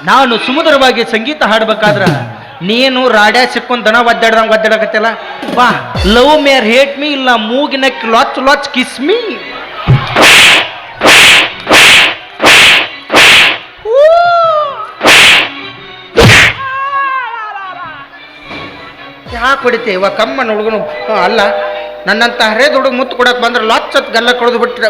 ನಾನು ಸುಮಧುರವಾಗಿ ಸಂಗೀತ ಹಾಡ್ಬೇಕಾದ್ರ ನೀನು ರಾಡ್ಯಾ ಸಿಕ್ಕೊಂಡ್ ದನ ಒದ್ದಾಡ್ದಂಗೆ ಒದ್ದಾಡಕತ್ತಲ್ಲ ಬಾ ಲವ್ ಮೇರ್ ಹೇಟ್ ಮೀ ಇಲ್ಲ ಮೂಗಿನ ಲಾಚ್ ಲಾಚ್ ಕಿಸ್ ಮೀ ಯಾಕೆ ಹೊಡಿತೆ ಇವ ಕಮ್ಮನ ಹುಡುಗನು ಅಲ್ಲ ನನ್ನಂತ ಹರೇದ ಹುಡುಗ ಮುತ್ತು ಕೊಡಕ್ ಬಂದ್ರೆ ಲಾಚತ್ ಗಲ್ಲ ಕೊಡದು ಬಿಟ್ರೆ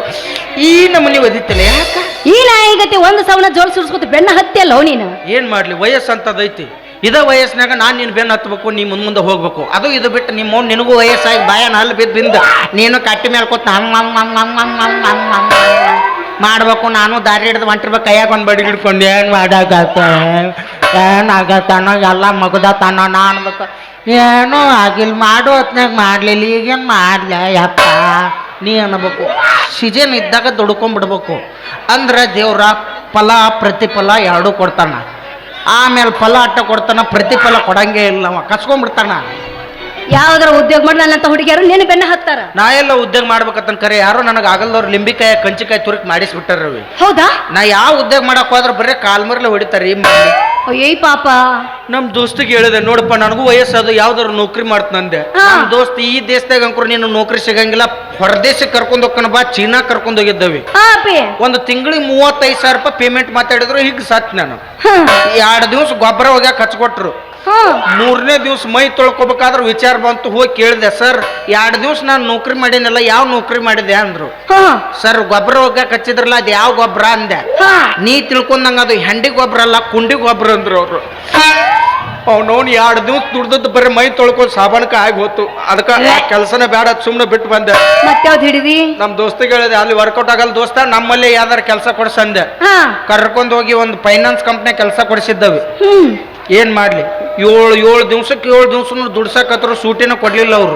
ಈ ನಮ್ಮನಿ ಒದಿತಿಲ್ಲ ಯಾಕ ಈ ನಾಯಿಗತಿ ಒಂದು ಸವನ ಜೋಲ್ ಸುರ್ಸ್ಕೊತ ಬೆನ್ನ ಹತ್ತಿಯಲ್ಲ ನೀನು ಏನ್ ಮಾಡ್ಲಿ ವಯಸ್ಸು ಅಂತದೈತಿ ಇದ ವಯಸ್ಸಿನಾಗ ನಾನು ನಿನ್ನ ಬೆನ್ನು ಹತ್ಬೇಕು ನೀ ಮುಂದೆ ಹೋಗ್ಬೇಕು ಅದು ಇದು ಬಿಟ್ಟು ನಿಮ್ಮ ನಿನಗೂ ವಯಸ್ಸಾಗಿ ಬಾಯನ ಅಲ್ಲಿ ಬಿದ್ದು ನೀನು ಕಟ್ಟಿ ಮೇಲೆ ಕೂತ್ ಮಾಡ್ಬೇಕು ನಾನು ದಾರಿ ಹಿಡಿದು ಹೊಂಟಿರ್ಬೇಕು ಕೈಯಾಗ ಒಂದು ಬಡಿ ಹಿಡ್ಕೊಂಡು ಏನು ಮಾಡಾಗತ್ತ ಏನಾಗತ್ತಾನೋ ಎಲ್ಲ ಮಗದತ್ತಾನೋ ನಾ ಅನ್ಬೇಕು ಏನೋ ಆಗಿಲ್ಲ ಮಾಡೋ ಹೊತ್ನಾಗ ಮಾಡ್ಲಿಲ್ಲ ಈಗೇನು ಮಾಡ್ಲ ಯಪ್ಪ ನೀ ಅನ್ಬೇಕು ಸೀಜನ್ ಇದ್ದಾಗ ದುಡ್ಕೊಂಡ್ಬಿಡ್ಬೇಕು ಅಂದ್ರೆ ದೇವ್ರ ಫಲ ಪ್ರತಿಫಲ ಎರಡೂ ಕೊಡ್ತಾನ ಆಮೇಲೆ ಫಲ ಅಟ್ಟ ಕೊಡ್ತಾನ ಪ್ರತಿಫಲ ಕೊಡಂಗೇ ಇಲ್ಲ ಅವ ಕಸ್ಕೊಂಡ್ಬಿಡ್ತಾನ ಯಾವ್ದಾರ ಉದ್ಯೋಗ ಮಾಡಿ ನನ್ನಂತ ಹುಡುಗಿಯರು ನೀನು ಬೆನ್ನ ಹತ್ತಾರ ನಾ ಎಲ್ಲ ಉದ್ಯೋಗ ಮಾಡ್ಬೇಕಂತ ಕರೆ ಯಾರೋ ನನಗೆ ಆಗಲ್ದವ್ರು ಲಿಂಬಿಕಾಯ ಕಂಚಿಕಾಯಿ ತುರುಕಿ ಮಾಡಿಸ್ಬಿಟ್ಟಾರ ರವಿ ಹೌದಾ ನಾ ಯಾವ ಉದ್ಯೋಗ ಮಾಡಕ್ ಹೋದ್ರೆ ಬರೀ ಕಾಲ್ಮರ್ಲೆ ಹೊಡಿತಾರೆ ಏಯ್ ಪಾಪ ನಮ್ ದೋಸ್ತಿಗೆ ಹೇಳಿದೆ ನೋಡಪ್ಪ ನನಗೂ ವಯಸ್ಸದು ಯಾವ್ದಾರು ನೌಕರಿ ಮಾಡ್ತಂದೆ ನಮ್ ದೋಸ್ತ್ ಈ ದೇಶದಾಗ ಅಂಕರು ನೀನು ನೌಕರಿ ಸಿಗಂಗಿಲ್ಲ ಹೊರದೇಶಕ್ಕೆ ಕರ್ಕೊಂಡ್ ಹೋಗ್ಕನ ಬಾ ಚೀನಾ ಕರ್ಕೊಂಡ್ ಹೋಗಿದ್ದವಿ ಒಂದು ತಿಂಗಳಿಗೆ 35,000 ರೂಪಾಯಿ ಪೇಮೆಂಟ್ ಮಾತಾಡಿದ್ರು ಹೀಗೆ ಸತ್ ನಾನು 2 ದಿವಸ ಗೊಬ್ಬರ ಹೋಗ್ಯಾಕ ಹಚ್ಕೊಟ್ರು 3ನೇ ದಿವ್ಸ ಮೈ ತೊಳ್ಕೊಬೇಕಾದ್ರೆ ವಿಚಾರ ಬಂತು ಹೋಗಿ ಕೇಳಿದೆ ಸರ್ 2 ದಿವ್ಸ ನಾನು ನೌಕರಿ ಮಾಡೀನಲ್ಲ ಯಾವ ನೌಕರಿ ಮಾಡಿದೆ ಅಂದ್ರು ಸರ್ ಗೊಬ್ಬರ ಹೋಗ್ಯಾಕ ಹಚ್ಚಿದ್ರಲ್ಲ ಅದ್ ಯಾವ ಗೊಬ್ಬರ ಅಂದೆ ನೀ ತಿಳ್ಕೊಂಡಂಗ ಅದು ಹೆಂಡಿ ಗೊಬ್ಬರ ಅಲ್ಲ ಕುಂಡಿ ಗೊಬ್ಬರ ಅಂದ್ರು ಅವ್ರು ಅವ್ನವ್ನು 2 ದಿವ್ಸ ದುಡ್ದದ್ದು ಬರೀ ಮೈ ತೊಳ್ಕೊಂಡು ಸಾಬಾನಕ ಆಗಿ ಹೋತು ಅದಕ್ಕೆ ಕೆಲಸನೇ ಬೇಡ ಸುಮ್ಮನೆ ಬಿಟ್ಟು ಬಂದೆ ಹಿಡಿದಿ ನಮ್ ದೋಸ್ತಿಗೆ ಹೇಳಿದೆ ಅಲ್ಲಿ ವರ್ಕೌಟ್ ಆಗಲ್ಲ ದೋಸ್ತ ನಮ್ಮಲ್ಲಿ ಯಾವ್ದಾರ ಕೆಲಸ ಕೊಡ್ಸಂದೆ ಕರ್ಕೊಂಡ್ ಹೋಗಿ ಒಂದು ಫೈನಾನ್ಸ್ ಕಂಪ್ನಿ ಕೆಲಸ ಕೊಡಿಸಿದ್ದವಿ ಏನ್ ಮಾಡ್ಲಿ 7 ದಿವ್ಸಕ್ಕೆ 7 ದಿವ್ಸ ದುಡ್ಸಕತ್ರು ಸೂಟಿನ ಕೊಡ್ಲಿಲ್ಲ ಅವ್ರು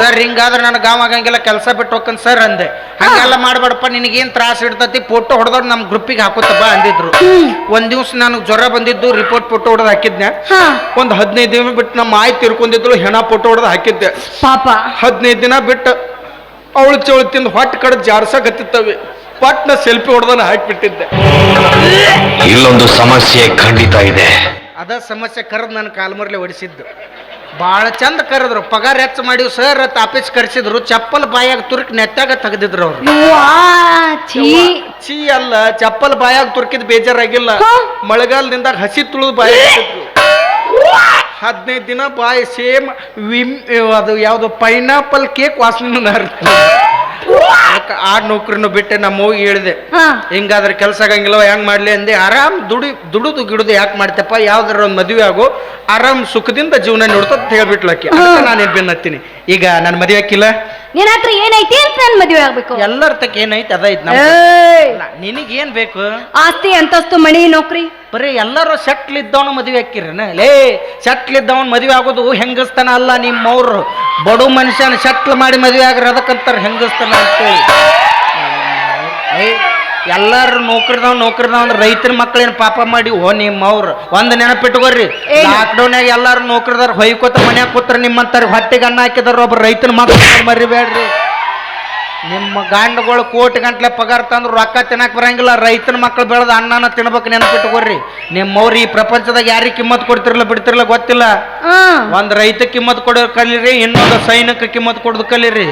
ಸರ್ ಹಿಂಗಾದ್ರೆ ನನಗೆ ಗಾವ್ ಆಗಂಗಿಲ್ಲ ಕೆಲಸ ಬಿಟ್ಟು ಹೋಗ್ಕನ್ ಸರ್ ಅಂದೆ ಹಂಗೆಲ್ಲ ಮಾಡ್ಬೇಡಪ್ಪ ನಿನಗೇನ್ ತ್ರಾಸ ಇಡ್ತತಿ ಫೋಟೋ ಹೊಡೆದವ್ರು ನಮ್ ಗ್ರೂಪಿಗೆ ಹಾಕೋತಪ್ಪ ಅಂದಿದ್ರು ಒಂದ್ ದಿವ್ಸ ನನಗೆ ಜ್ವರ ಬಂದಿದ್ದು ರಿಪೋರ್ಟ್ ಫೋಟೋ ಹೊಡೆದು ಹಾಕಿದ್ನೆ ಒಂದ್ 15 ದಿನ ಬಿಟ್ಟು ನಮ್ಮ ಮಾಯಿ ತಿರ್ಕೊಂಡಿದ್ರು ಹೆಣ ಫೋಟೋ ಹೊಡೆದು ಹಾಕಿದ್ದೆ ಪಾಪ 15 ದಿನ ಬಿಟ್ಟು ಅವಳು ಚವಳು ತಿಂದು ಹೊಟ್ಟೆ ಕಡೆ ಜಾರ್ಸಕತ್ತಿತ್ತವೆ ಪಟ್ನ ಸೆಲ್ಫಿ ಹೊಡೆದನ ಹಾಕಿಬಿಟ್ಟಿದ್ದೆ ಇಲ್ಲೊಂದು ಸಮಸ್ಯೆ ಖಂಡಿತ ಇದೆ ಅದ ಸಮಸ್ಯೆ ಕರೆದು ನನ್ನ ಕಾಲ್ಮರ್ಲೆ ಹೊಡಿಸಿದ್ದು ಭಾಳ ಚಂದ ಕರೆದ್ರು ಪಗಾರ ಹೆಚ್ಚು ಮಾಡಿವ್ ಸರ್ ಆಫೀಸ್ ಕರ್ಸಿದ್ರು ಚಪ್ಪಲ್ ಬಾಯಾಗ ತುರ್ಕಿ ನೆತ್ತಾಗ ತೆಗೆದಿದ್ರು ಅವ್ರು ಚೀ ಅಲ್ಲ ಚಪ್ಪಲ್ ಬಾಯಾಗ ತುರ್ಕಿದ್ ಬೇಜಾರಾಗಿಲ್ಲ ಮಳೆಗಾಲದಿಂದಾಗ ಹಸಿ ತುಳಿದು ಬಾಯ 15 ದಿನ ಬಾಯಿ ಸೇಮ್ ಅದು ಯಾವ್ದು ಪೈನಾಪಲ್ ಕೇಕ್ ವಾಸನೆ ಆ ನೌಕರಿನೂ ಬಿಟ್ಟೆ ನಮ್ಮ ಹೋಗಿ ಹೇಳಿದೆ ಹಿಂಗಾದ್ರೆ ಕೆಲಸ ಆಗಂಗಿಲ್ಲ ಹೆಂಗ್ ಮಾಡ್ಲಿ ಅಂದೆ ಆರಾಮ್ ದುಡುದು ಗಿಡುದು ಯಾಕೆ ಮಾಡ್ತಪ್ಪ ಯಾವ್ದಾರ ಒಂದು ಮದುವೆ ಆಗು ಆರಾಮ್ ಸುಖದಿಂದ ಜೀವನ ನೋಡ್ತಾ ಹೇಳ್ಬಿಟ್ಲಕ್ಕೆ ನಾನೇನ್ ಬೆನ್ನತ್ತೀನಿ ಈಗ ನಾನು ಮದುವೆ ಹಾಕಿಲ್ಲ ನಿನ್ನ ಹತ್ರ ಏನೈತಿ ಅಂತ ನಾನು ಮದುವೆ ಆಗ್ಬೇಕು ಎಲ್ಲರ ತಕ್ಕ ಏನೈತಿ ಅದೈತಿ ನಿನಗೇನ್ ಬೇಕು ಆಸ್ತಿ ಅಂತಸ್ತು ಮಣಿ ನೌಕರಿ ಬರೀ ಎಲ್ಲರೂ ಸೆಟ್ಲ್ ಇದ್ದವನು ಮದುವೆ ಹಾಕಿರನ ಲೇ ಸೆಟ್ಲ್ ಇದ್ದವನ್ ಮದುವೆ ಆಗೋದು ಹೆಂಗಸ್ತಾನ ಅಲ್ಲ ನಿಮ್ಮವ್ರು ಬಡು ಮನುಷ್ಯನ ಸೆಟ್ಲ್ ಮಾಡಿ ಮದುವೆ ಆಗ್ರ ಅದಕ್ಕಂತಾರ ಹೆಂಗಸ್ತಾನ ಅಂತೇಳಿ ಎಲ್ಲಾರು ನೌಕರಿದವ್ ಅಂದ್ರೆ ರೈತರ ಮಕ್ಕಳೇನು ಪಾಪ ಮಾಡಿ ನಿಮ್ಮವ್ರು ಒಂದು ನೆನಪಿಟ್ಕೋರಿ ಲಾಕ್ಡೌನ್ಯಾಗ ಎಲ್ಲಾರು ನೌಕರಿದಾರ ಹೊಯ್ಕೋತ ಮನ್ಯಾಗ ಕೂತ್ರ ನಿಮ್ಮಂತಾರ ಹೊಟ್ಟೆಗೆ ಅನ್ನ ಹಾಕಿದಾರ ಒಬ್ಬ ರೈತನ ಮಕ್ಕಳು ಮರಿಬೇಡ್ರಿ ನಿಮ್ಮ ಗಂಡುಗಳು ಕೋಟಿ ಗಂಟ್ಲೆ ಪಗಾರ ತಂದ್ರು ರೊಕ್ಕ ತಿನ್ನಕ್ ಬರಂಗಿಲ್ಲ ರೈತನ ಮಕ್ಕಳು ಬೆಳೆದ ಅನ್ನನ ತಿನ್ಬೇಕು ನೆನಪಿಟ್ಕೋರಿ ನಿಮ್ಮವ್ರು ಈ ಪ್ರಪಂಚದಾಗ ಯಾರಿಗೆ ಕಿಮ್ಮತ್ ಕೊಡ್ತಿರಲ್ಲ ಬಿಡ್ತಿರಲ್ಲ ಗೊತ್ತಿಲ್ಲ ಒಂದ್ ರೈತ ಕಿಮ್ಮತ್ ಕೊಡೋ ಕಲೀರಿ ಇನ್ನೊಂದು ಸೈನಿಕ ಕಿಮ್ಮತ್ ಕೊಡೋದು ಕಲೀರಿ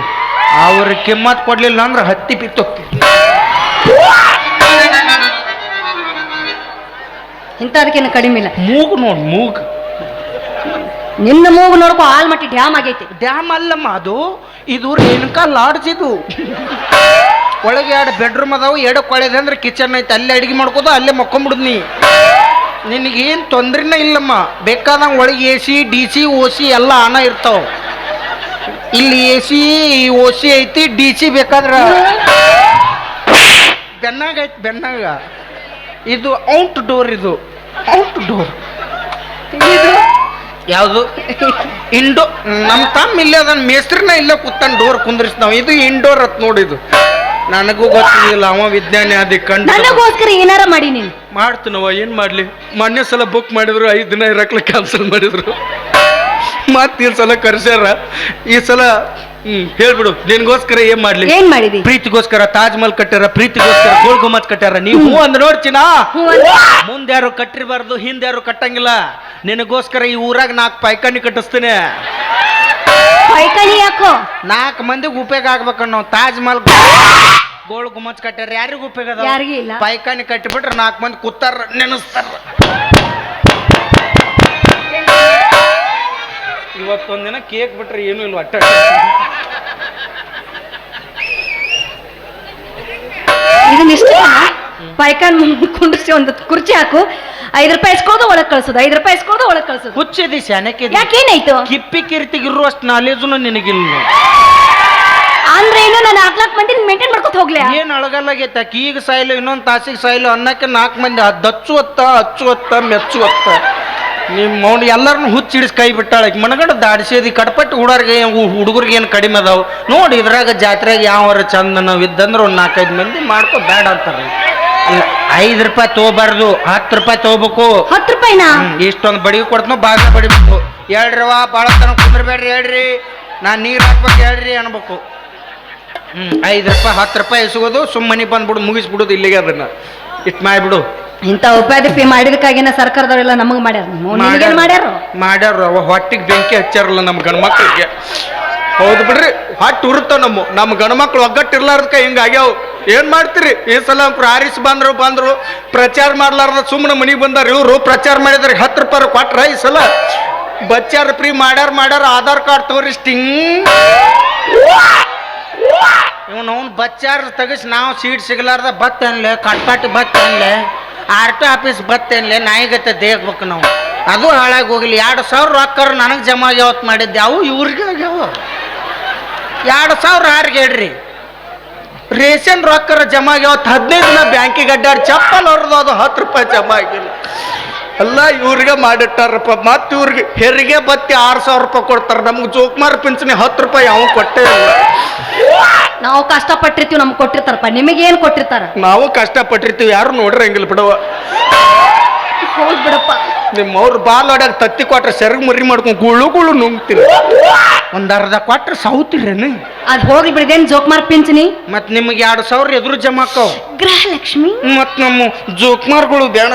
ಅವ್ರ ಕಿಮ್ಮತ್ ಕೊಡ್ಲಿಲ್ಲ ಅಂದ್ರೆ ಹತ್ತಿ ಬಿತ್ತು ಇಂಥದಕ್ಕೇನು ಕಡಿಮೆ ಇಲ್ಲ ಮೂಗು ನೋಡ್ ಮೂಗು ನಿನ್ನ ಮೂಗು ನೋಡ್ಕೊ ಆಲ್ಮಟ್ಟಿ ಡ್ಯಾಮ್ ಆಗೈತಿ ಡ್ಯಾಮ್ ಅಲ್ಲಮ್ಮ ಅದು ಇದು ರೇಣುಕಾ ಲಾಡ್ಜ್ ಇದು ಒಳಗೆ 2 ಬೆಡ್ರೂಮ್ ಅದಾವು 2 ಕೊಳೆದೆ ಅಂದ್ರೆ ಕಿಚನ್ ಐತೆ ಅಲ್ಲೇ ಅಡಿಗೆ ಮಾಡ್ಕೋದು ಅಲ್ಲೇ ಮಕ್ಕೊಂಬಿಡುದು ನಿನಗೇನು ತೊಂದ್ರೆನೇ ಇಲ್ಲಮ್ಮ ಬೇಕಾದಂಗೆ ಒಳಗೆ AC DC OC ಎಲ್ಲ ಆನ ಇರ್ತಾವ ಇಲ್ಲಿ AC OC ಐತಿ DC ಬೇಕಾದ್ರೆ ಬೆನ್ನಾಗ ಐತಿ ಬೆನ್ನಾಗ ಇದು ಔಟ್ ಡೋರ್ ಇದು ಔಟ್ ಡೋರ್ ಇದು ಯಾವುದು ಇಂಡೋ ನಮ್ಮ ತಮ್ಮ ಇಲ್ಲೇ ಅದನ್ನ ಮೇಸ್ತ್ರಿನ ಇಲ್ಲೇ ಕೂತಾನ ಡೋರ್ ಕುಂದ್ರಿಸ್ತಾವ ಇದು ಇಂಡೋರ್ ಅತ್ ನೋಡಿದು ನನಗೂ ಗೊತ್ತಿಲ್ಲ ಅವ ವಿಜ್ಞಾನಿ ಅದಿ ಕಂಡು ನನಗೋಸ್ಕರ ಏನಾರ ಮಾಡಿ ನೀನು ಮಾಡ್ತೀನವ ಏನ್ ಮಾಡ್ಲಿ ಮೊನ್ನೆ ಸಲ ಬುಕ್ ಮಾಡಿದ್ರು 5 ದಿನ ಇರಕ್ಲೆ ಕ್ಯಾನ್ಸಲ್ ಮಾಡಿದ್ರು ಮತ್ ಈ ಸಲ ಕರ್ಸ್ಯಾರ. ಈ ಸಲ ಹೇಳ್ಬಿಡು ನಿನ್ಗೋಸ್ಕರ ಏನ್ ಮಾಡ್ಲಿ? ಏನ್ ಮಾಡಿದಿ? ಪ್ರೀತಿಗೋಸ್ಕರ ತಾಜ್ ಮಹಲ್ ಕಟ್ಟಾರ, ಪ್ರೀತಿಗೋಸ್ಕರ ಗೋಲ್ ಗುಮ್ಮತ್ ಕಟ್ಟಾರ. ನೀವು ಹೂ ಅಂದ್ ನೋಡ್ಚಿನ ಮುಂದೆ ಯಾರು ಕಟ್ಟಿರ್ಬಾರ್ದು, ಹಿಂದೆ ಯಾರು ಕಟ್ಟಂಗಿಲ್ಲ. ನಿನಗೋಸ್ಕರ ಈ ಊರಾಗ 4 ಪೈಕಾನಿ ಕಟ್ಟಿಸ್ತೇನೆ. ಪೈಕಾನಿ ಯಾಕೋ? 4 ಮಂದಿಗೆ ಉಪಯೋಗ ಆಗ್ಬೇಕನ್ನ ನಾವು. ತಾಜ್ ಮಹಲ್ ಗೋಲ್ ಗುಮ್ಮತ್ ಕಟ್ಟಾರ, ಯಾರಿಗೂ ಉಪಯೋಗ ಅದ? ಯಾರಿಗೂ ಇಲ್ಲ. ಪೈಕಾನಿ ಕಟ್ಟಿಬಿಟ್ರೆ 4 ಮಂದಿ ಕೂತಾರ ನೆನಸ್ತಾರ. ಇವತ್ತೊಂದಿನ ಕೇಕ್ ಬಿಟ್ರೆ ಏನು ಇಲ್ಲ ಒಟ್ಟ. ಇದನ್ನ ಇಷ್ಟ ಪೈಕಾನ್ ಕುಂಡಿಸಿ ಒಂದು ಕುರ್ಚಿ ಹಾಕು, 5 ರೂಪಾಯಿ ಇಸ್ಕೋದು ಒಳಗ್ ಕಳ್ಸೋದು, 5 ರೂಪಾಯಿ ಇಸ್ಕೋದು ಒಳಗ್ ಕಳ್ಸೋದು. ಹುಚ್ಚಿದಿ ಶಾನಕ್ಕೆ. ಯಾಕೇನಾಯ್ತು? ಕಿಪ್ಪಿ ಕಿರ್ತಿಗಿರುವಷ್ಟು ನಾಲೇಜುನು ನಿನಗಿಲ್ಲ. ಅಂದ್ರೆ ಏನು? ನಾನು 4 ಮಂದಿ ಮೇಂಟೈನ್ ಮಾಡ್ಕೊತ ಹೋಗ್ಲಿ? ಏನ್ ಅಳಗಲ್ಲಾಗೈತ? ಈಗ ಸಾಯಿಲು, ಇನ್ನೊಂದು ತಾಸಿಗೆ ಸಾಯಿಲು ಅನ್ನಕ್ಕೆ 4 ಮಂದಿ ದಚ್ಚು ಹೊತ್ತ ಮೆಚ್ಚು ಹೊತ್ತ. ನಿಮ್ಮ ಮೌನ ಎಲ್ಲರನ್ನು ಹುಚ್ಚಿಡಿಸಿ ಕೈ ಬಿಟ್ಟಾಳ. ಮನಗಂಡ ದಾಡಿಸಿದಿ ಕಟ್ಪಟ್ಟು ಹುಡುಗರಿಗೆ ಏನು ಕಡಿಮೆ ಅದಾವು ನೋಡಿ. ಇದ್ರಾಗ ಜಾತ್ರೆಗೆ ಯಾವಾರ ಚಂದ ನಾವು ಇದ್ದಂದ್ರೆ ಒಂದು 4-5 ಮಂದಿ ಮಾಡ್ಕೊ ಬೇಡ ಅಂತಾರೆ. 5 ರೂಪಾಯಿ ತಗೋಬಾರ್ದು, 10 ರೂಪಾಯಿ ತಗೋಬೇಕು. 10 ರೂಪಾಯಿನಾ? ಇಷ್ಟೊಂದು ಬಡಿಗೆ ಕೊಡ್ತನೋ ಬಾಗ ಬಡಿಬೇಕು. ಹೇಳ್ರಿವ ಭಾಳ ತನ ಕುಂದ್ರಬೇಡ್ರಿ, ಹೇಳ್ರಿ ನಾನು ನೀರು ಹಾಕ್ಬೇಕು ಹೇಳ್ರಿ ಅನ್ಬೇಕು. 5 ರೂಪಾಯಿ 10 ರೂಪಾಯಿ ಇಸ್ಕೋದು, ಸುಮ್ಮನೆ ಬಂದ್ಬಿಡು, ಮುಗಿಸ್ಬಿಡುದು ಇಲ್ಲಿಗೆ. ಅದನ್ನ ಇಟ್ ಮಾಡಿಬಿಡು. ಇಂಥ ಉಪಾಧಿ ಮಾಡಿದಕ್ಕಾಗಿನ ಸರ್ಕಾರದವರೆಲ್ಲ ನಮಗ್ ಮಾಡ್ಯಾರ. ಅವ ಹೊಟ್ಟಿಗೆ ಬೆಂಕಿ ಹಚ್ಚಾರಲ್ಲ ನಮ್ಮ ಗಂಡ್ಮಕ್ಳಿಗೆ. ಹೌದು ಬಿಡ್ರಿ, ಹೊಟ್ಟೆ ಉರುತ್ತಾವ. ನಮ್ಮ ಗಂಡ್ಮಕ್ಳು ಒಗ್ಗಟ್ಟಿರ್ಲಾರ್ದಕ್ಕ ಹಿಂಗಾಗ್ಯಾವ. ಏನ್ ಮಾಡ್ತೀರಿ? ಈ ಸಲ ಆರಿಸಿ ಬಂದ್ರು ಪ್ರಚಾರ ಮಾಡ್ಲಾರ್ದ ಸುಮ್ಮನೆ ಮನಿಗೆ ಬಂದಾರ. ಇವರು ಪ್ರಚಾರ ಮಾಡಿದ್ರೆ 10 ರೂಪಾಯಿ ಕೊಟ್ರ. ಈ ಸಲ ಬಚ್ಚಾರ ಫ್ರೀ ಮಾಡ್ಯಾರ. ಆಧಾರ್ ಕಾರ್ಡ್ ತೋರಿಸ್ಟಿಂಗ್ ಇವನು ಬಚ್ಚಾರ ತೆಗಿಸಿ ನಾವು ಸೀಟ್ ಸಿಗಲಾರ್ದ ಬತ್ತನ್ಲೆ, ಕಟ್ಪಾಟಿ ಬತ್ತನ್ಲೆ, RT ಆಫೀಸ್ ಬತ್ತೇನ್ಲೆ, ನಾಯಿಗತ್ತೆ ದೇಗ್ಬೇಕು ನಾವು. ಅದು ಹಾಳಾಗಿ ಹೋಗ್ಲಿ. 2,000 ರೊಕ್ಕ ನನಗೆ ಜಮಾ ಯಾವತ್ತು ಮಾಡಿದ್ದೆ, ಅವು ಇವ್ರಿಗೆ ಆಗ್ಯಾವ. 2,000 ಯಾರಿಗೆ ಹೇಳ್ರಿ? ರೇಷನ್ ರೊಕ್ಕರ ಜಮಾ ಯಾವತ್ತು 15 ದಿನ ಬ್ಯಾಂಕಿಗೆ ಅಡ್ಡಾಡಿ ಚಪ್ಪಲ್ ಹೊರದು ಅದು 10 ರೂಪಾಯಿ ಜಮಾ ಆಗಿಲ್ಲ. ಎಲ್ಲ ಇವ್ರಿಗೆ ಮಾಡಿಟ್ಟಾರಪ್ಪ. ಮತ್ತೆ ಇವ್ರಿಗೆ ಹೆರಿಗೆ ಬತ್ತಿ 6,000 ರೂಪಾಯಿ ಕೊಡ್ತಾರೆ. ನಮ್ಗೆ ಜೋಕ್ಮಾರ್ ಪಿಂಚಣಿ 10 ರೂಪಾಯಿ ಯಾವ ಕೊಟ್ಟೇ ಇಲ್ಲ. ನಾವು ಕಷ್ಟಪಟ್ಟಿರ್ತೀವಿ, ನಮ್ಗೆ ಕೊಟ್ಟಿರ್ತಾರಪ್ಪ. ನಿಮಗೇನು ಕೊಟ್ಟಿರ್ತಾರ? ನಾವು ಕಷ್ಟಪಟ್ಟಿರ್ತೀವಿ, ಯಾರು ನೋಡ್ರಿ ಹಂಗಿಲ್ಲ ಬಿಡವ. ಹೌದು ಬಿಡಪ್ಪ. ನಿಮ್ಮವ್ರು ಬಾಲ್ ಹೊಡ್ಯಾಗ ತತ್ತಿ ಕೊಟ್ರೆ ಸೆರಗ್ ಮರಿ ಮಾಡ್ಕೊಂಡು ಗುಳು ನುಂಗ್ತೀರಿ. 1 ಅರ್ಧ ಕೊಟ್ರೆ ಸೌತಿರೇನು? ಅದು ಹೋಗ್ಲಿ ಬಿಡಿದೇನು ಜೋಕ್ಮಾರ್ ಪಿಂಚಣಿ. ಮತ್ತೆ ನಿಮಗೆ 2,000 ಎದುರು ಜಮಾ ಆಕ್ಕವು. ಗೃಹಲಕ್ಷ್ಮಿ. ಮತ್ತು ನಮ್ಮ ಜೋಕ್ಮಾರ್ಗಳು ಬೇಡ.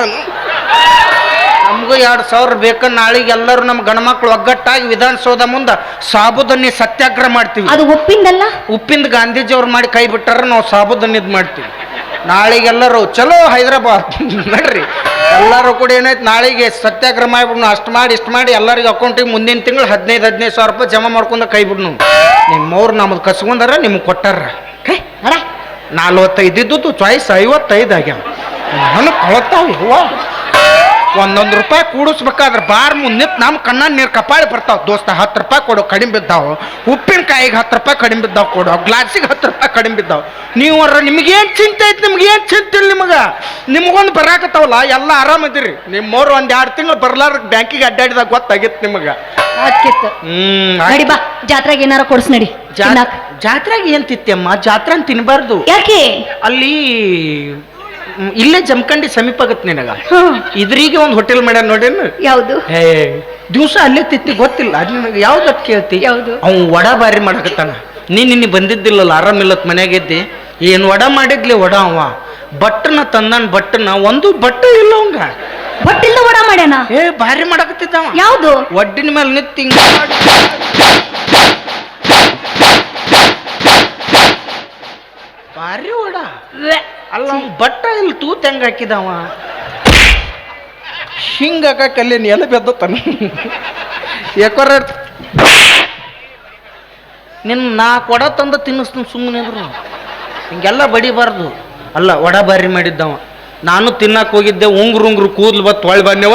ನಮಗೂ 2,000 ಬೇಕು. ನಾಳೆಗೆ ಎಲ್ಲರೂ ನಮ್ಮ ಗಂಡ್ಮಕ್ಳು ಒಗ್ಗಟ್ಟಾಗಿ ವಿಧಾನಸೌಧ ಮುಂದೆ ಸಾಬುದನ್ನಿ ಸತ್ಯಾಗ್ರಹ ಮಾಡ್ತೀವಿ. ಅದು ಉಪ್ಪಿಂದಲ್ಲ? ಉಪ್ಪಿಂದ ಗಾಂಧೀಜಿಯವ್ರು ಮಾಡಿ ಕೈ ಬಿಟ್ಟಾರ, ನಾವು ಸಾಬುದನ್ನಿದ್ ಮಾಡ್ತೀವಿ. ನಾಳೆಗೆಲ್ಲರೂ ಚಲೋ ಹೈದರಾಬಾದ್ ನಡ್ರಿ. ಎಲ್ಲರೂ ಕೂಡ ಏನಾಯ್ತು, ನಾಳೆಗೆ ಸತ್ಯಾಗ್ರಹ ಮಾಡಿಬಿಡ್ನು. ಅಷ್ಟು ಮಾಡಿ ಇಷ್ಟು ಮಾಡಿ ಎಲ್ಲರಿಗೆ ಅಕೌಂಟಿಗೆ ಮುಂದಿನ ತಿಂಗಳು 15,000 ರೂಪಾಯಿ ಜಮಾ ಮಾಡ್ಕೊಂಡು ಕೈ ಬಿಡ್ನು. ನಿಮ್ಮವ್ರು ನಮ್ಮದು ಕಸ್ಕೊಂಡಾರ, ನಿಮ್ಗೆ ಕೊಟ್ಟಾರ. 45 ಇದ್ದುದು ಚಾಯ್ಸ್ 55 ಆಗ್ಯಾವ. ನನಗೆ ಕೊಳತಾವ ಹೂವ. 1 ರೂಪಾಯಿ ಕೂಡಿಸ್ಬೇಕಾದ್ರೆ ಬಾರ್ ಮುಂದೆ ನಮ್ಮ ಕಣ್ಣ ನೀರು ಕಪಾಳಿ ಬರ್ತಾವ. ದೋಸ್ತ 10 ರೂಪಾಯಿ ಕೊಡು, ಕಡಿಮೆ ಬಿದ್ದಾವು. ಉಪ್ಪಿನಕಾಯಿಗೆ 10 ರೂಪಾಯಿ ಕಡಿಮೆ ಬಿದ್ದಾವ ಕೊಡು, ಗ್ಲಾಸಿಗೆ 10 ರೂಪಾಯಿ ಕಡಿಮೆ ಬಿದ್ದಾವ. ನೀವು ನಿಮಗೇನು ಚಿಂತೆ ಐತಿ? ನಿಮ್ಗೇನು ಚಿಂತೆ ಇಲ್ಲ ನಿಮಗೊಂದು ಬರಾಕತ್ತಾವಲ್ಲ, ಎಲ್ಲ ಆರಾಮದಿರಿ. ನಿಮ್ಮವ್ರು 1-2 ತಿಂಗಳು ಬರ್ಲಾರ ಬ್ಯಾಂಕಿಗೆ ಅಡ್ಡಾಡಿದಾಗ ಗೊತ್ತಾಗಿತ್ತು ನಿಮಗೆ. ನಡಿ ಬಾ, ಜಾತ್ರೆಗೆ ಏನಾರ ಕೊಡ್ಸ್ ನಡಿ. ಜಾತ್ರೆಗೆ ಏನ್ ತಿತ್ತಮ್ಮ? ಜಾತ್ರೆ ತಿನ್ಬಾರ್ದು. ಯಾಕೆ? ಅಲ್ಲಿ ಇಲ್ಲೇ ಜಮಖಂಡಿ ಸಮೀಪ ಆಗತ್ತೆ ನಿನಗ. ಇದ್ರಿಗೆ ಒಂದು ಹೋಟೆಲ್ ಮಾಡ್ಯಾರ ನೋಡೇನು? ಯಾವುದು? ದಿವಸ ಅಲ್ಲೇ ತಿತ್ತಿ ಗೊತ್ತಿಲ್ಲ. ಅದು ನಿನಗೆ ಯಾವ್ದು ಕೇಳ್ತಿ? ಯಾವುದು? ಅವ್ನು ವಡ ಬಾರಿ ಮಾಡಕತ್ತಾನ. ನಿನ್ನೆ ಬಂದಿದ್ದಿಲ್ಲಲ್ಲ, ಆರಾಮಿಲ್ಲತ್ ಮನ್ಯಾಗಿದ್ದಿ. ಏನು ವಡ ಮಾಡಿದ್ಲಿ? ವಡ ಅವ ಬಟ್ಟನ ತಂದಾನ. ಬಟ್ಟನ ಒಂದು ಬಟ್ಟೆ ಇಲ್ಲ ಅವಂಗ. ಬಟ್ಟಿಲ್ಲ ವಡ ಮಾಡ್ಯಾನ. ಭಾರಿ ಮಾಡಕತ್ತಿದ್ದವ. ಯಾವುದು? ಒಡ್ಡಿನ ಮೇಲೆ ನಿಂತು ಹಿಂಗ ಮಾಡಿ ಭಾರಿ ವಡ. ಅಲ್ಲ ಬಟ್ಟ ಇಲ್ಲಿ ತೂತ್ ಹೆಂಗ ಹಾಕಿದವ? ಹಿಂಗ ಹಾಕಲ್ಲಿ ಎಲೆ ಬೆದ್ದತಾನ. ಯಾಕೋರ ನಾ ಕೊಡ ತಂದ ತಿನ್ನಿಸ್ತೀನಿ ಸುಮ್ಮನೆ ಅಂದ್ರು. ಹಿಂಗೆಲ್ಲ ಬಡಿಬಾರ್ದು. ಅಲ್ಲ ವಡ ಬಾರಿ ಮಾಡಿದ್ದವ. ನಾನು ತಿನ್ನಕ್ಕೆ ಹೋಗಿದ್ದೆ. ಉಂಗ್ರು ಕೂದ್ಲು ಬತ್ತು ಹೊಳ್ ಬಂದೇವ.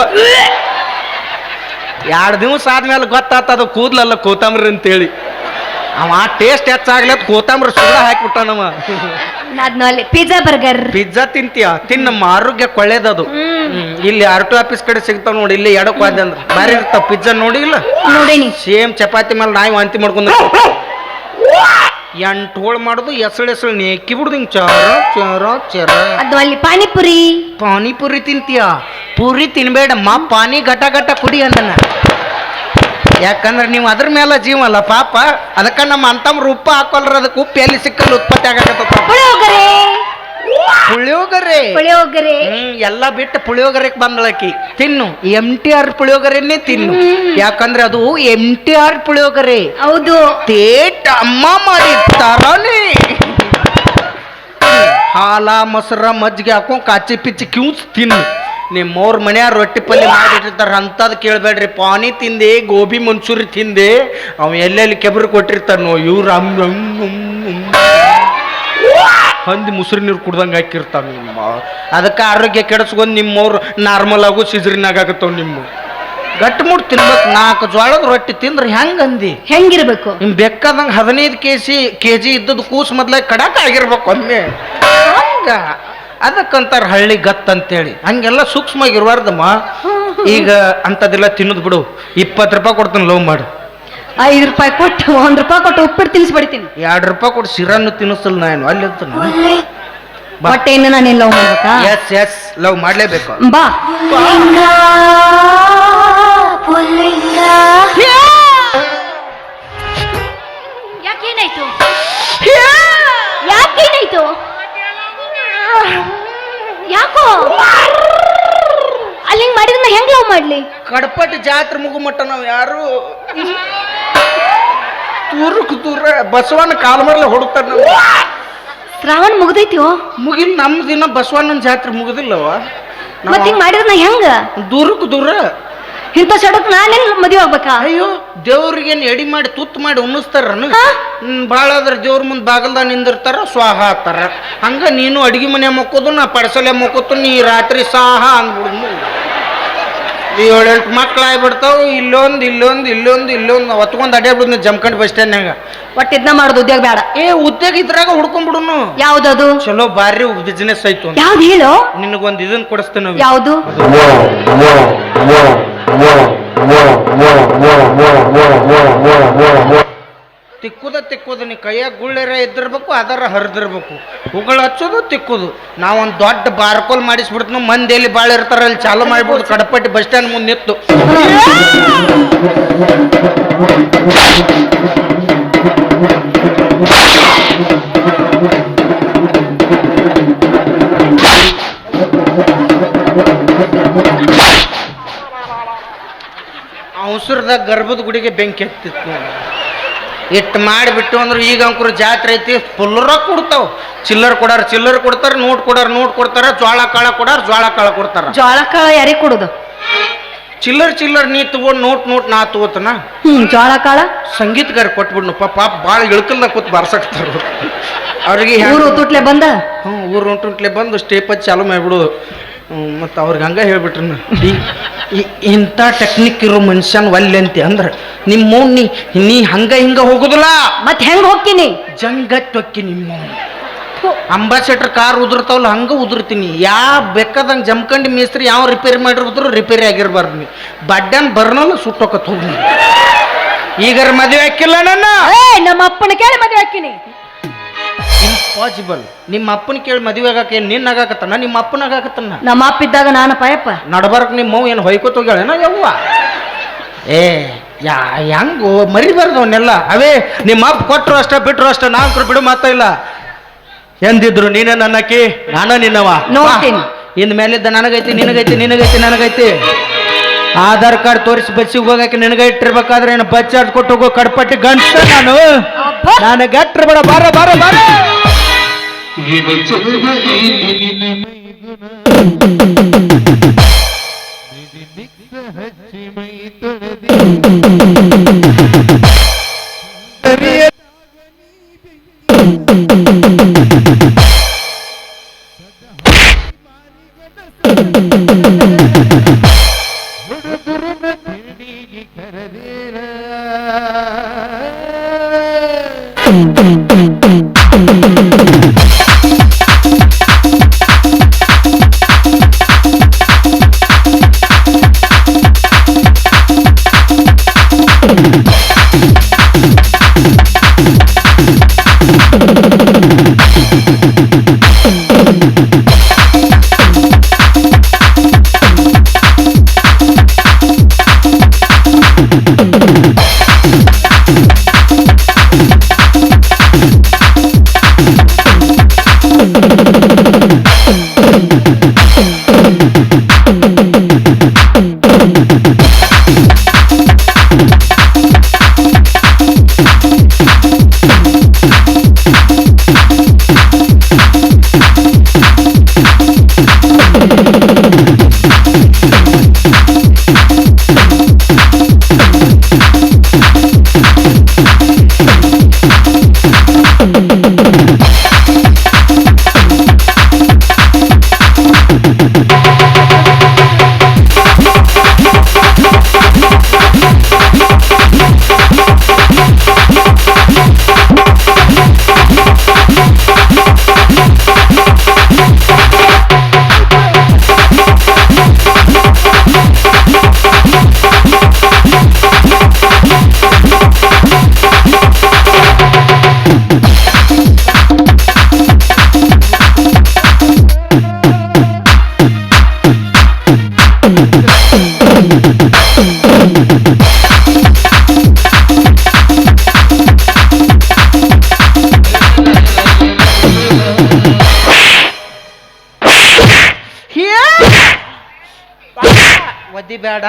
2 ದಿವಸ ಆದ್ಮೇಲೆ ಗೊತ್ತಾತದ ಕೂದ್ಲಲ್ಲ ಕೋತಂಬರಿ ಅಂತೇಳಿ. ಅವ ಟೇಸ್ಟ್ ಹೆಚ್ಚಾಗ್ಲತ್ ಕೋತಂಬರಿ ಸುಡ ಹಾಕಿಬಿಟ್ಟಾನವ. Pizza burger. ಪಿಜ್ಜಾ ತಿಂತೀಯ? ತಿನ್ನಮ್ಮ, ಆರೋಗ್ಯಕ್ಕೆ ಒಳ್ಳೇದದು. ಇಲ್ಲಿ RT ಆಫೀಸ್ ಕಡೆ ಸಿಗ್ತಾವ ನೋಡಿ. ಇಲ್ಲಿ ಎಡಕ್ಕೆ ಹೋದೆ ಅಂದ್ರೆ ಬಾರಿ ಇರ್ತಾವ ಪಿಜ್ಜಾ. ನೋಡಿ ಇಲ್ಲ? ನೋಡೇನಿ. ಸೇಮ್ ಚಪಾತಿ ಮೇಲೆ ನಾಯಿ ವಾಂತಿ ಮಾಡ್ಕೊಂಡು 8 ಹೋಳು ಮಾಡುದು. ಎಸಳು ನೆಕ್ಕಿ ಬಿಡುದು ಹಿಂಗೆ ಚರ. ಅದು ಅಲ್ಲಿ ಪಾನಿಪುರಿ ತಿಂತೀಯ? ಪೂರಿ ತಿನ್ಬೇಡಮ್ಮ, ಪಾನಿ ಘಟ ಕುಡಿ ಅಂದನ. ಯಾಕಂದ್ರೆ ನೀವು ಅದ್ರ ಮೇಲೆ ಜೀವ ಅಲ್ಲ ಪಾಪ, ಅದಕ್ಕ ನಮ್ಮ ಅಂತಮ್ಮ ರೂಪ ಹಾಕೊಲ್ರ, ಅದಕ್ಕೆ ಉಪ್ಪು ಎಲ್ಲಿ ಸಿಕ್ಕಲ್ಲಿ ಉತ್ಪತ್ತಿ ಆಗತ್ತ. ಪುಳಿಯೋಗರೆ ಪುಳಿಯೋಗರೆ ಎಲ್ಲ ಬಿಟ್ಟು ಪುಳಿಯೋಗರೆಗೆ ಬಂದಳಕಿ. ತಿನ್ನು MTR ಪುಳಿಯೋಗರೆನೇ ತಿನ್ನು, ಯಾಕಂದ್ರೆ ಅದು MTR ಪುಳಿಯೋಗರೆ. ಹೌದು, ತೇಟ್ ಅಮ್ಮ ಮಾಡಿರ್ತಾರನೇ. ಹಾಲ ಮೊಸರ ಮಜ್ಜಿಗೆ ಹಾಕೊಂಡ್ ಕಾಚಿ ಪಿಚ್ಚಿ ಕ್ಯೂಸ್ ತಿನ್ನು. ನಿಮ್ಮವ್ರ ಮನೆಯಾರ ರೊಟ್ಟಿ ಪಲ್ಯ ಮಾಡಿಟ್ಟಿರ್ತಾರ, ಅಂಥದ್ದು ಕೇಳಬೇಡ್ರಿ. ಪಾನಿ ತಿಂದೆ, ಗೋಬಿ ಮಂಚೂರಿ ತಿಂದೆ, ಅವ ಎಲ್ಲೆಲ್ಲಿ ಕೆಬರು ಕೊಟ್ಟಿರ್ತಾನೋ ಇವ್ರು ಹಂದಿ ಮುಸುರಿ ನೀರು ಕುಡ್ದಂಗೆ ಹಾಕಿರ್ತಾವ. ನಿಮ್ಮ ಅದಕ್ಕೆ ಆರೋಗ್ಯ ಕೆಡಿಸ್ಕೊಂಡು ನಿಮ್ಮವ್ರು ನಾರ್ಮಲ್ ಆಗೋ ಸಿಜರಿನಾಗ ಆಗತ್ತವ್. ನಿಮ್ಮ ಗಟ್ಟಿ ಮುಟ್ಟು ತಿನ್ಬೇಕು. 4 ಜೋಳದ ರೊಟ್ಟಿ ತಿಂದ್ರೆ ಹೆಂಗಂದಿ ಹೆಂಗಿರ್ಬೇಕು? ನಿಮ್ ಬೇಕಾದಂಗೆ 15 ಕೆಜಿ ಇದ್ದದ್ದು ಕೂಸು ಮೊದ್ಲಾಗ ಕಡಾಕ ಆಗಿರ್ಬೇಕು ಒಮ್ಮೆ. ಹಂಗ ಅದಕ್ಕಂತಾರ ಹಳ್ಳಿ ಗತ್ ಅಂತೇಳಿ. ಹಂಗೆಲ್ಲ ಸೂಕ್ಷ್ಮವಾಗಿರ್ಬಾರ್ದಮ್ಮ. ಈಗ ಅಂಥದ್ದೆಲ್ಲ ತಿನ್ನೋದು ಬಿಡು. 20 ರೂಪಾಯಿ ಕೊಡ್ತಾನೆ, ಲವ್ ಮಾಡು. 5 ರೂಪಾಯಿ ಕೊಟ್ಟು 1 ರೂಪಾಯಿ ಕೊಟ್ಟು ಉಪ್ಪಿಟ್ಟು ತಿನ್ನಿಸ್ಬಿಡ್ತೀನಿ. 2 ರೂಪಾಯಿ ಕೊಟ್ಟು ಸಿರನ್ನು ತಿನ್ನಿಸಲ್ಲ ನಾನು ಅಲ್ಲಿ ಅಂತ. ಬಟ್ಟೆ ಇನ್ನು ನಾನು ಲವ್ ಮಾಡ್ಬೇಕಾ? ಎಸ್ ಲವ್ ಮಾಡ್ಲೇಬೇಕು. ಬಾ ಯಾಕೇನಾಯ್ತು? ಯಾಕೇನಾಯ್ತು? ಯಾಕೋ ಅಲ್ಲಿ ಹಿಂಗ್ ಮಾಡಿದ್ರೆ ಹೆಂಗ್ ಲವ್ ಮಾಡ್ಲಿ? ಕಡಪಟ್ಟಿ ಜಾತ್ರೆ ಮುಗು ಮಟ್ಟ ನಾವು ಯಾರು ದೂರ ಬಸವಣ್ಣ ಕಾಲ ಮರಲ್ಲ ಹೊಡುತ್ತಾರ. ನಾವು ಶ್ರಾವಣ ಮುಗ್ದೈತಿಯೋ? ಮುಗಿಲ್. ನಮ್ಮ ದಿನ ಬಸವಣ್ಣನ ಜಾತ್ರೆ ಮುಗುದಿಲ್ಲವ. ಮತ್ ಹಿಂಗ್ ಮಾಡಿದ್ರೆ ಹೆಂಗ? ದೂರ ಇಂಥ ಸಡಕ್ ನಾನೇನ್ ಮದುವೆ ಆಗ್ಬೇಕಾ? ಅಯ್ಯೋ, ದೇವ್ರಿಗೇನು ಎಡಿ ಮಾಡಿ ತುತ್ತು ಮಾಡಿ ಉಣಿಸ್ತಾರ. ಭಾಳ ಆದ್ರೆ ದೇವ್ರ ಮುಂದೆ ಬಾಗಲ್ದಾಗ ನಿಂದಿರ್ತಾರ, ಸ್ವಾಹ ಹಾಕ್ತಾರ. ಹಂಗ ನೀನು ಅಡಿಗೆ ಮನೆ ಮಕ್ಕೋದು, ನಾ ಪಡಸಲೆ ಮಕ್ಕೋತು, ನೀ ರಾತ್ರಿ ಸಾಹ ಅಂದ್ಬಿಡುದು. 7-8 ಮಕ್ಳು ಆಗ್ಬಿಡ್ತಾವ. ಇಲ್ಲೊಂದು ಹೊತ್ಕೊಂಡ್ ಅಡ್ಯಾಬಿಡುದು ಜಮ್ಕಂಡ್ ಬಸ್ ಸ್ಟ್ಯಾಂಡ್ನಾಗ. ಒಟ್ಟು ಇದನ್ನ ಮಾಡೋದು ಉದ್ಯೋಗ ಬೇಡ. ಉದ್ಯೋಗ ಇದ್ರಾಗ ಹುಡ್ಕೊಂಡ್ಬಿಡುನು. ಯಾವ್ದದು? ಚಲೋ ಬಾರಿ ಬಿಸ್ನೆಸ್ ಆಯ್ತು. ಯಾವ್ದು ಹೇಳು? ನಿನಗೊಂದು ಇದನ್ನ ಕೊಡಿಸ್ತೇನೆ. ಯಾವ್ದು? ತಿಕ್ಕುದ ನೀ ಕೈಯಾಗ ಗುಳ್ಳೆರ ಇದ್ದಿರ್ಬೇಕು, ಅದರ ಹರಿದಿರ್ಬೇಕು. ಹೂಗಳು ಹಚ್ಚೋದು ತಿಕ್ಕುದು. ನಾವೊಂದು ದೊಡ್ಡ ಬಾರ್ಕೋಲ್ ಮಾಡಿಸ್ಬಿಡ್ತು. ಮಂದಿ ಎಲ್ಲಿ ಭಾಳ ಇರ್ತಾರ ಅಲ್ಲಿ ಚಾಲು ಮಾಡ್ಬಿಡುದು. ಕಡಪಟ್ಟಿ ಬಸ್ ಸ್ಟ್ಯಾಂಡ್ ಮುಂದೆ ನಿಂತು ಅವಸರದಾಗ ಗರ್ಭದ ಗುಡಿಗೆ ಬೆಂಕಿ ಹತ್ತಿತ್ತು. ಇಟ್ಟು ಮಾಡಿಬಿಟ್ಟು ಅಂದ್ರೆ ಈಗ ಅಂಕರು ಜಾತ್ರೆ ಐತಿ, ಫುಲ್ಲರ ಕೊಡ್ತಾವ. ಚಿಲ್ಲರ್ ಕೊಡ್ತಾರ, ನೋಟ್ ಕೊಡ್ತಾರ, ಜೋಳ ಕಾಳ ಕೊಡ್ತಾರ. ಜೋಳ ಕಾಳ ಯಾರಿಗೆ ಕೊಡುದು? ಚಿಲ್ಲರ್ ನೀ ತಗೊಂಡ್ ನೋಟ್ ನಾ ತಗೋತನ. ಜೋಳ ಕಾಳ ಸಂಗೀತಗಾರ ಕೊಟ್ಬಿಡ್ನು. ಪಾಪ ಭಾಳ ಇಳ್ಕಲ್ದಾಗ ಕೂತ್ ಬಾರ್ಸಕ್ತಾರ ಅವ್ರಿಗೆ. ಊರು ತುಟ್ಲೆ ಬಂದ ಊರು ಉಂಟುಂಟ್ಲೆ ಬಂದು ಸ್ಟೇಪ್ ಚಾಲು ಮಾಡ್ಬಿಡೋದು. ಮತ್ತು ಅವ್ರಿಗೆ ಹಂಗ ಹೇಳ್ಬಿಟ್ರು, ಇಂಥ ಟೆಕ್ನಿಕ್ ಇರೋ ಮನುಷ್ಯನ ಒಲ್ಲೆಂತೆ ಅಂದ್ರೆ ನಿಮ್ಮ ನೀ ಹಂಗ ಹಿಂಗ ಹೋಗುದಿಲ್ಲ. ಮತ್ತೆ ಹೆಂಗ ಹೋಗ್ತೀನಿ? ಜಂಗತ್ ಹೊಕ್ಕಿ. ನಿಮ್ಮ ಅಂಬಾಸೆಡರ್ ಕಾರ್ ಉದುರ್ತಾವಲ್ಲ ಹಂಗ ಉದುರ್ತೀನಿ. ಬೇಕಾದಂಗೆ ಜಮ್ಕಂಡಿ ಮೇಸ್ತ್ರಿ ಯಾವ ರಿಪೇರಿ ಮಾಡಿರ್ಬೋದು, ರಿಪೇರಿ ಆಗಿರ್ಬಾರ್ದು. ನೀ ಬಡ್ಡನ್ ಬರ್ನಲ್ಲ ಸುಟ್ಟೋಕತ್ ಹೋಗಿ. ಈಗಾರ ಮದುವೆ ಹಾಕಿಲ್ಲ ನನ್ನ. ನಮ್ಮ ಅಪ್ಪನ ಕೇಳಿ ಮದುವೆ ಹಾಕಿನಿ. ಇಂಪಾಸಿಬಲ್. ನಿಮ್ಮ ಅಪ್ಪನ ಕೇಳಿ ಮದುವೆ ಆಗಾಕ ಏನ್ ನಿನ್ನ ಆಗಾಕತ್ತಾನ, ನಿಮ್ಮ ಅಪ್ಪನ ಆಗಾಕತ್ತಾನ. ನಮ್ಮ ಅಪ್ಪ ಇದ್ದಾಗ ನಾನು ಪಾಯಪ್ಪ ನಡ್ಬಾರ್ಕ್ ನಿಮ್ಮ ಮೌ ಏನು ಹೊಯ್ಕೋತ ಹೋಗ್ಯಾಳೇನ ಯವ್ವ? ಹೆಂಗೋ ಮರಿಬಾರ್ದು ಅವನ್ನೆಲ್ಲ. ಅವೇ ನಿಮ್ಮ ಅಪ್ಪ ಕೊಟ್ಟರು ಅಷ್ಟ ಬಿಟ್ರು ಅಷ್ಟ, ನಾಲ್ಕರು ಬಿಡು ಮಾತಾ ಇಲ್ಲ. ಎಂದಿದ್ರು ನೀನೇ ನನ್ನಕ್ಕಿ, ನಾನ ನಿನ್ನವ. ನೋಡ್ತೀನಿ. ಇನ್ ಮೇಲಿದ್ದ ನನಗೈತಿ ನನಗೈತಿ. ಆಧಾರ್ ಕಾರ್ಡ್ ತೋರಿಸಿ ಬಸ್ಸಿಗೆ ಹೋಗಕ್ಕೆ ನಿನಗ ಇಟ್ಟಿರ್ಬೇಕಾದ್ರೆ ಏನು ಬಸ್ ಚಾರ್ಜ್ ಕೊಟ್ಟು ಹೋಗೋ ಕಡ್ಪಟ್ಟಿ ಗಂಟ ನಾನು ಗಟ್ರ ಬೇಡ. ಬಾರ ಒದ್ದಿ ಬೇಡ